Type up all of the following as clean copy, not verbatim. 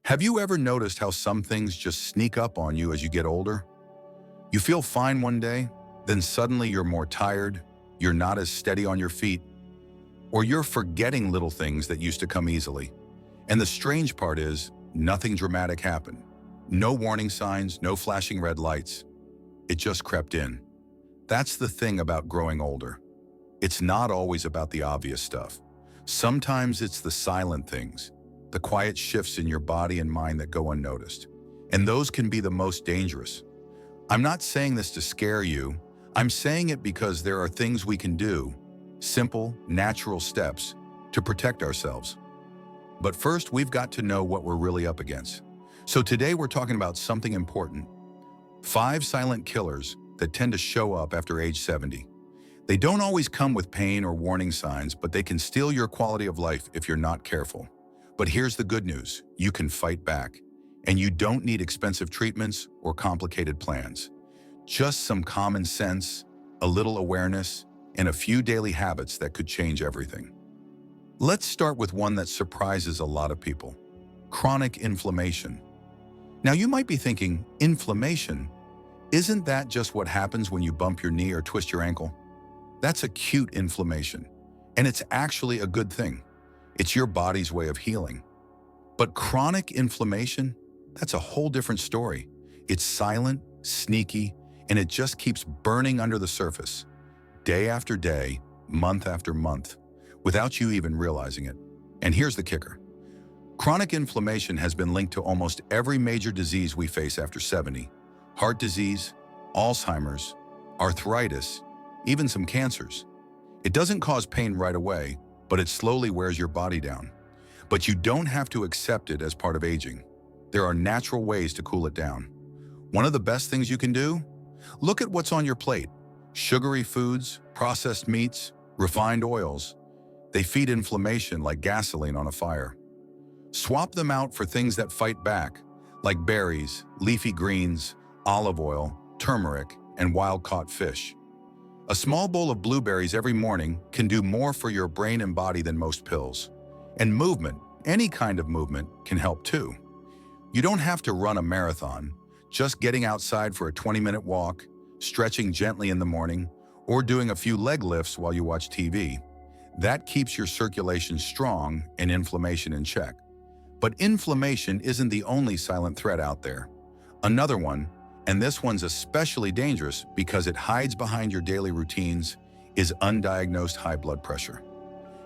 Have you ever noticed how some things just sneak up on you as you get older? You feel fine one day, then suddenly you're more tired, you're not as steady on your feet, or you're forgetting little things that used to come easily. And the strange part is, nothing dramatic happened. No warning signs, no flashing red lights. It just crept in. That's the thing about growing older. It's not always about the obvious stuff. Sometimes it's the silent things, the quiet shifts in your body and mind that go unnoticed. And those can be the most dangerous. I'm not saying this to scare you. I'm saying it because there are things we can do, simple, natural steps, to protect ourselves. But first, we've got to know what we're really up against. So today we're talking about something important. 5 silent killers that tend to show up after age 70. They don't always come with pain or warning signs, but they can steal your quality of life if you're not careful. But here's the good news: you can fight back. And you don't need expensive treatments or complicated plans. Just some common sense, a little awareness, and a few daily habits that could change everything. Let's start with one that surprises a lot of people: chronic inflammation. Now you might be thinking, inflammation? Isn't that just what happens when you bump your knee or twist your ankle? That's acute inflammation, and it's actually a good thing. It's your body's way of healing. But chronic inflammation? That's a whole different story. It's silent, sneaky, and it just keeps burning under the surface, day after day, month after month, without you even realizing it. And here's the kicker. Chronic inflammation has been linked to almost every major disease we face after 70. Heart disease, Alzheimer's, arthritis, even some cancers. It doesn't cause pain right away, but it slowly wears your body down. But you don't have to accept it as part of aging. There are natural ways to cool it down. One of the best things you can do? Look at what's on your plate. Sugary foods, processed meats, refined oils. They feed inflammation like gasoline on a fire. Swap them out for things that fight back, like berries, leafy greens, olive oil, turmeric, and wild-caught fish. A small bowl of blueberries every morning can do more for your brain and body than most pills. And movement, any kind of movement, can help too. You don't have to run a marathon. Just getting outside for a 20-minute walk, stretching gently in the morning, or doing a few leg lifts while you watch TV. That keeps your circulation strong and inflammation in check. But inflammation isn't the only silent threat out there. Another one, and this one's especially dangerous because it hides behind your daily routines, is undiagnosed high blood pressure.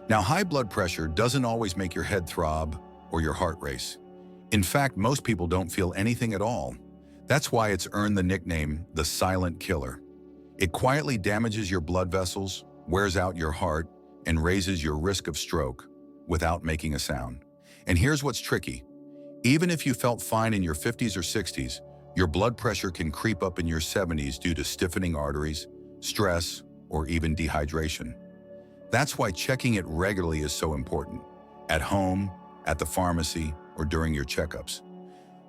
Now, high blood pressure doesn't always make your head throb or your heart race. In fact, most people don't feel anything at all. That's why it's earned the nickname, the silent killer. It quietly damages your blood vessels, wears out your heart, and raises your risk of stroke without making a sound. And here's what's tricky. Even if you felt fine in your 50s or 60s, your blood pressure can creep up in your 70s due to stiffening arteries, stress, or even dehydration. That's why checking it regularly is so important. At home, at the pharmacy, or during your checkups.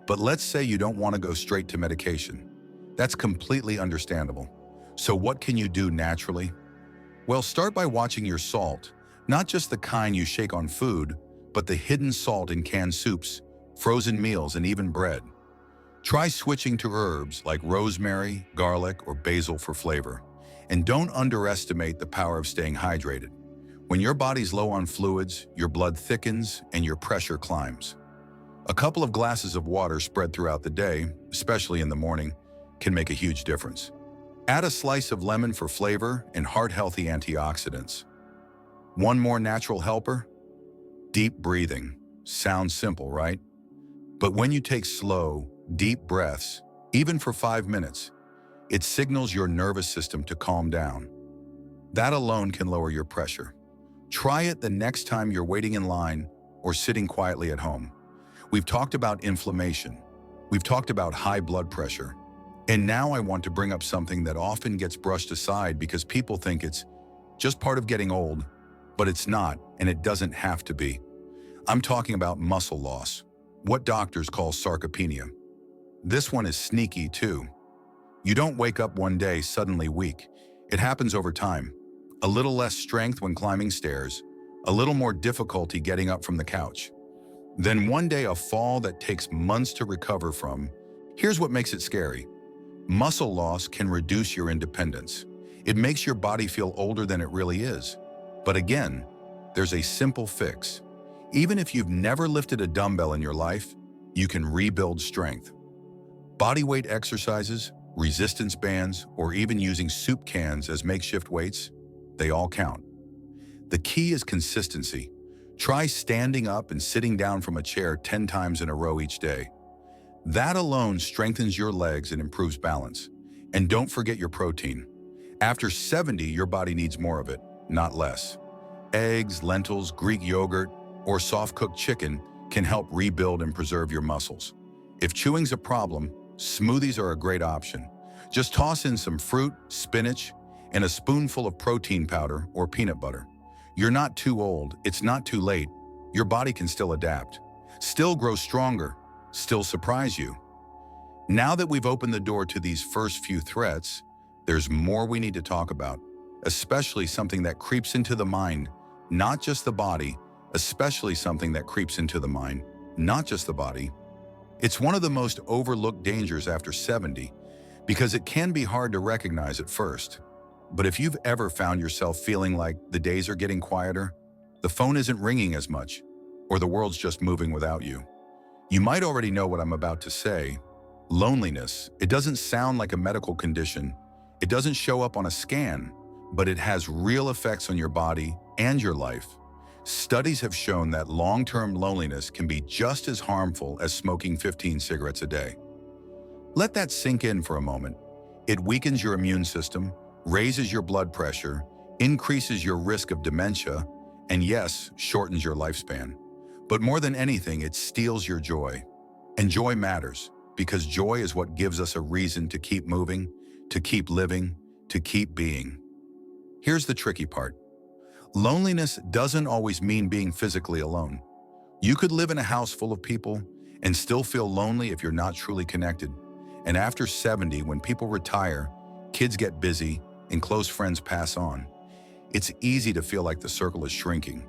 But let's say you don't want to go straight to medication. That's completely understandable. So what can you do naturally? Well, start by watching your salt, not just the kind you shake on food, but the hidden salt in canned soups, frozen meals, and even bread. Try switching to herbs like rosemary, garlic, or basil for flavor. And don't underestimate the power of staying hydrated. When your body's low on fluids, your blood thickens and your pressure climbs. A couple of glasses of water spread throughout the day, especially in the morning, can make a huge difference. Add a slice of lemon for flavor and heart-healthy antioxidants. One more natural helper? Deep breathing. Sounds simple, right? But when you take slow, deep breaths, even for 5 minutes, it signals your nervous system to calm down. That alone can lower your pressure. Try it the next time you're waiting in line or sitting quietly at home. We've talked about inflammation. We've talked about high blood pressure. And now I want to bring up something that often gets brushed aside because people think it's just part of getting old, but it's not, and it doesn't have to be. I'm talking about muscle loss, what doctors call sarcopenia. This one is sneaky too. You don't wake up one day suddenly weak. It happens over time. A little less strength when climbing stairs, a little more difficulty getting up from the couch. Then one day a fall that takes months to recover from. Here's what makes it scary. Muscle loss can reduce your independence. It makes your body feel older than it really is. But again, there's a simple fix. Even if you've never lifted a dumbbell in your life, you can rebuild strength. Bodyweight exercises, resistance bands, or even using soup cans as makeshift weights, they all count. The key is consistency. Try standing up and sitting down from a chair 10 times in a row each day. That alone strengthens your legs and improves balance. And don't forget your protein. After 70, your body needs more of it, not less. Eggs, lentils, Greek yogurt, or soft-cooked chicken can help rebuild and preserve your muscles. If chewing's a problem, smoothies are a great option. Just toss in some fruit, spinach, and a spoonful of protein powder or peanut butter. You're not too old, it's not too late. Your body can still adapt, still grow stronger, still surprise you. Now that we've opened the door to these first few threats, there's more we need to talk about, especially something that creeps into the mind, not just the body, especially something that creeps into the mind, not just the body. It's one of the most overlooked dangers after 70 because it can be hard to recognize at first. But if you've ever found yourself feeling like the days are getting quieter, the phone isn't ringing as much, or the world's just moving without you, you might already know what I'm about to say. Loneliness, it doesn't sound like a medical condition. It doesn't show up on a scan, but it has real effects on your body and your life. Studies have shown that long-term loneliness can be just as harmful as smoking 15 cigarettes a day. Let that sink in for a moment. It weakens your immune system, raises your blood pressure, increases your risk of dementia, and yes, shortens your lifespan. But more than anything, it steals your joy. And joy matters, because joy is what gives us a reason to keep moving, to keep living, to keep being. Here's the tricky part. Loneliness doesn't always mean being physically alone. You could live in a house full of people and still feel lonely if you're not truly connected. And after 70, when people retire, kids get busy, and close friends pass on, it's easy to feel like the circle is shrinking.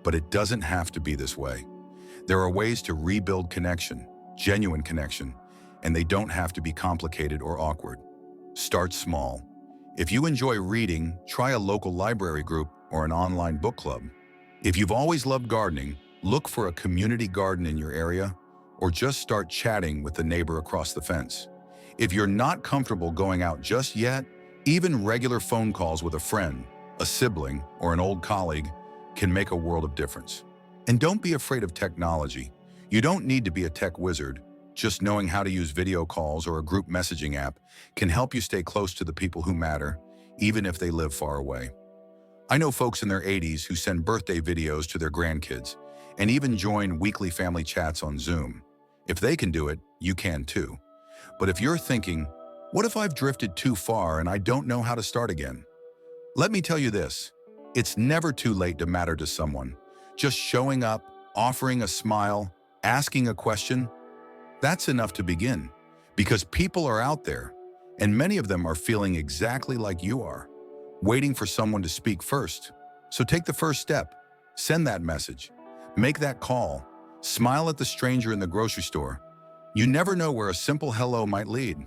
But it doesn't have to be this way. There are ways to rebuild connection, genuine connection, and they don't have to be complicated or awkward. Start small. If you enjoy reading, try a local library group or an online book club. If you've always loved gardening, look for a community garden in your area, or just start chatting with the neighbor across the fence. If you're not comfortable going out just yet, even regular phone calls with a friend, a sibling, or an old colleague can make a world of difference. And don't be afraid of technology. You don't need to be a tech wizard. Just knowing how to use video calls or a group messaging app can help you stay close to the people who matter, even if they live far away. I know folks in their 80s who send birthday videos to their grandkids and even join weekly family chats on Zoom. If they can do it, you can too. But if you're thinking, what if I've drifted too far and I don't know how to start again? Let me tell you this, it's never too late to matter to someone. Just showing up, offering a smile, asking a question, that's enough to begin. Because people are out there, and many of them are feeling exactly like you are, waiting for someone to speak first. So take the first step, send that message, make that call, smile at the stranger in the grocery store. You never know where a simple hello might lead.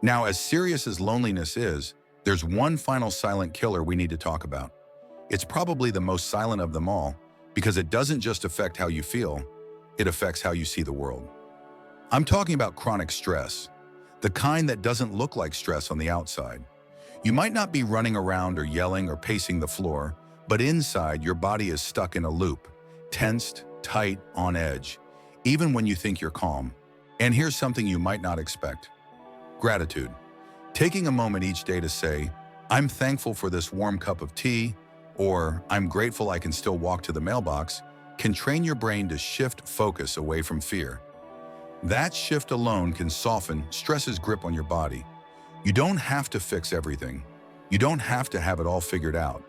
Now, as serious as loneliness is, there's one final silent killer we need to talk about. It's probably the most silent of them all, because it doesn't just affect how you feel, it affects how you see the world. I'm talking about chronic stress, the kind that doesn't look like stress on the outside. You might not be running around or yelling or pacing the floor, but inside your body is stuck in a loop, tensed, tight, on edge, even when you think you're calm. And here's something you might not expect. Gratitude. Taking a moment each day to say, I'm thankful for this warm cup of tea, or I'm grateful I can still walk to the mailbox, can train your brain to shift focus away from fear. That shift alone can soften stress's grip on your body. You don't have to fix everything. You don't have to have it all figured out.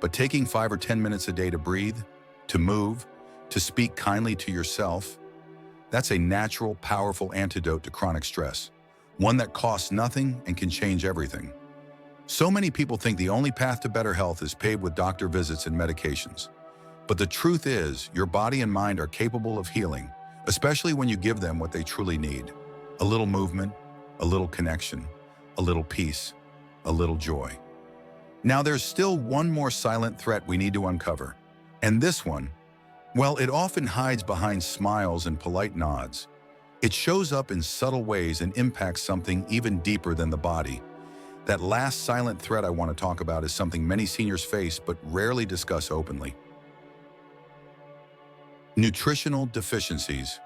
But taking 5 or 10 minutes a day to breathe, to move, to speak kindly to yourself, that's a natural, powerful antidote to chronic stress, one that costs nothing and can change everything. So many people think the only path to better health is paved with doctor visits and medications. But the truth is, your body and mind are capable of healing, especially when you give them what they truly need. A little movement, a little connection, a little peace, a little joy. Now there's still one more silent threat we need to uncover. And this one, well, it often hides behind smiles and polite nods. It shows up in subtle ways and impacts something even deeper than the body. That last silent threat I want to talk about is something many seniors face but rarely discuss openly. Nutritional deficiencies.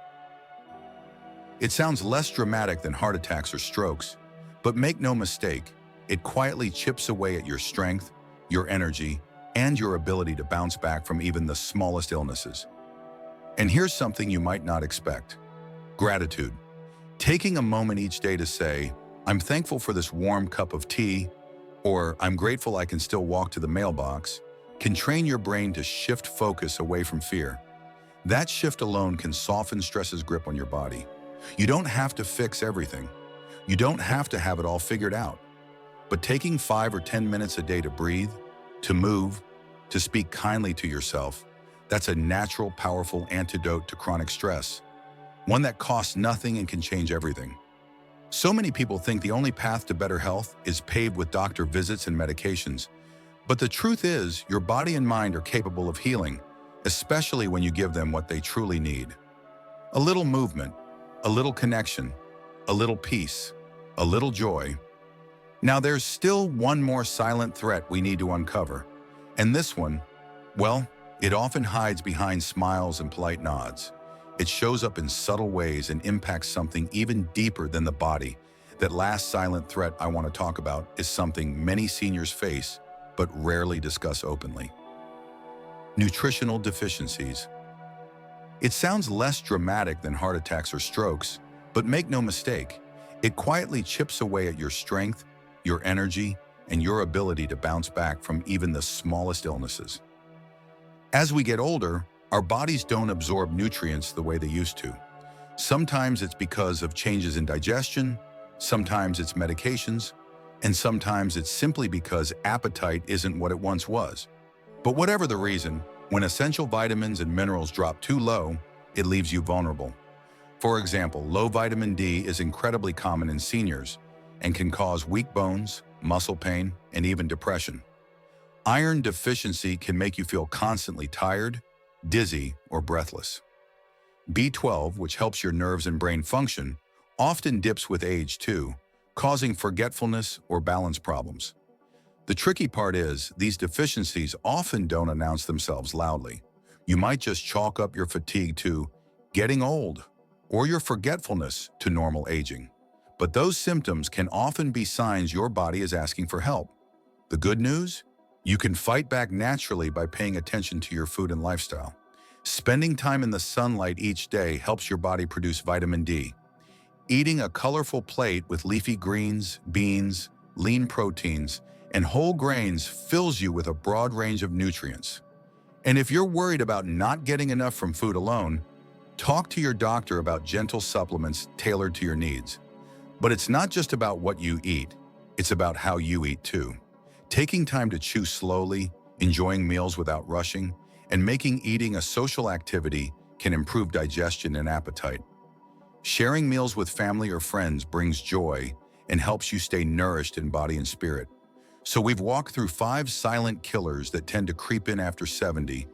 It sounds less dramatic than heart attacks or strokes, but make no mistake, it quietly chips away at your strength, your energy, and your ability to bounce back from even the smallest illnesses. And here's something you might not expect. Gratitude. Taking a moment each day to say, I'm thankful for this warm cup of tea, or I'm grateful I can still walk to the mailbox, can train your brain to shift focus away from fear. That shift alone can soften stress's grip on your body. You don't have to fix everything. You don't have to have it all figured out. But taking 5 or 10 minutes a day to breathe, to move, to speak kindly to yourself, that's a natural, powerful antidote to chronic stress. One that costs nothing and can change everything. So many people think the only path to better health is paved with doctor visits and medications. But the truth is, your body and mind are capable of healing, especially when you give them what they truly need. A little movement, a little connection, a little peace, a little joy. Now there's still one more silent threat we need to uncover. And this one, well, it often hides behind smiles and polite nods. It shows up in subtle ways and impacts something even deeper than the body. That last silent threat I want to talk about is something many seniors face, but rarely discuss openly. Nutritional deficiencies. It sounds less dramatic than heart attacks or strokes, but make no mistake, it quietly chips away at your strength, your energy, and your ability to bounce back from even the smallest illnesses. As we get older, our bodies don't absorb nutrients the way they used to. Sometimes it's because of changes in digestion, sometimes it's medications, and sometimes it's simply because appetite isn't what it once was. But whatever the reason, when essential vitamins and minerals drop too low, it leaves you vulnerable. For example, low vitamin D is incredibly common in seniors and can cause weak bones, muscle pain, and even depression. Iron deficiency can make you feel constantly tired, dizzy, or breathless. B12, which helps your nerves and brain function, often dips with age too, causing forgetfulness or balance problems. The tricky part is, these deficiencies often don't announce themselves loudly. You might just chalk up your fatigue to getting old, or your forgetfulness to normal aging. But those symptoms can often be signs your body is asking for help. The good news? You can fight back naturally by paying attention to your food and lifestyle. Spending time in the sunlight each day helps your body produce vitamin D. Eating a colorful plate with leafy greens, beans, lean proteins, and whole grains fills you with a broad range of nutrients. And if you're worried about not getting enough from food alone, talk to your doctor about gentle supplements tailored to your needs. But it's not just about what you eat, it's about how you eat too. Taking time to chew slowly, enjoying meals without rushing, and making eating a social activity can improve digestion and appetite. Sharing meals with family or friends brings joy and helps you stay nourished in body and spirit. So we've walked through 5 silent killers that tend to creep in after 70: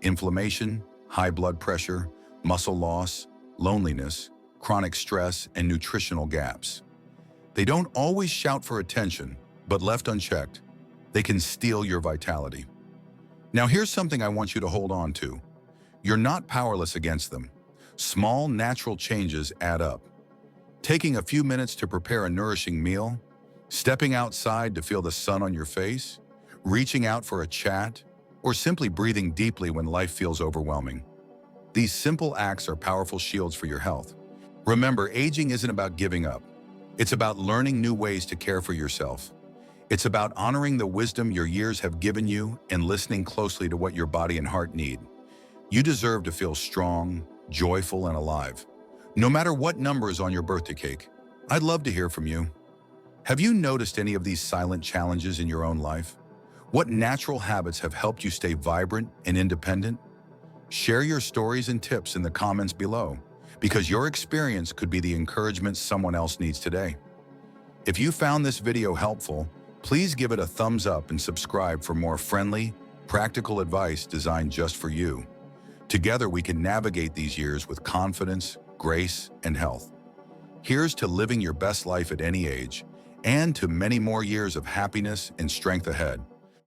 inflammation, high blood pressure, muscle loss, loneliness, chronic stress, and nutritional gaps. They don't always shout for attention, but left unchecked, they can steal your vitality. Now here's something I want you to hold on to. You're not powerless against them. Small, natural changes add up. Taking a few minutes to prepare a nourishing meal, stepping outside to feel the sun on your face, reaching out for a chat, or simply breathing deeply when life feels overwhelming. These simple acts are powerful shields for your health. Remember, aging isn't about giving up. It's about learning new ways to care for yourself. It's about honoring the wisdom your years have given you and listening closely to what your body and heart need. You deserve to feel strong, joyful, and alive. No matter what number is on your birthday cake, I'd love to hear from you. Have you noticed any of these silent challenges in your own life? What natural habits have helped you stay vibrant and independent? Share your stories and tips in the comments below. because your experience could be the encouragement someone else needs today. If you found this video helpful, please give it a thumbs up and subscribe for more friendly, practical advice designed just for you. Together, we can navigate these years with confidence, grace, and health. Here's to living your best life at any age, and to many more years of happiness and strength ahead.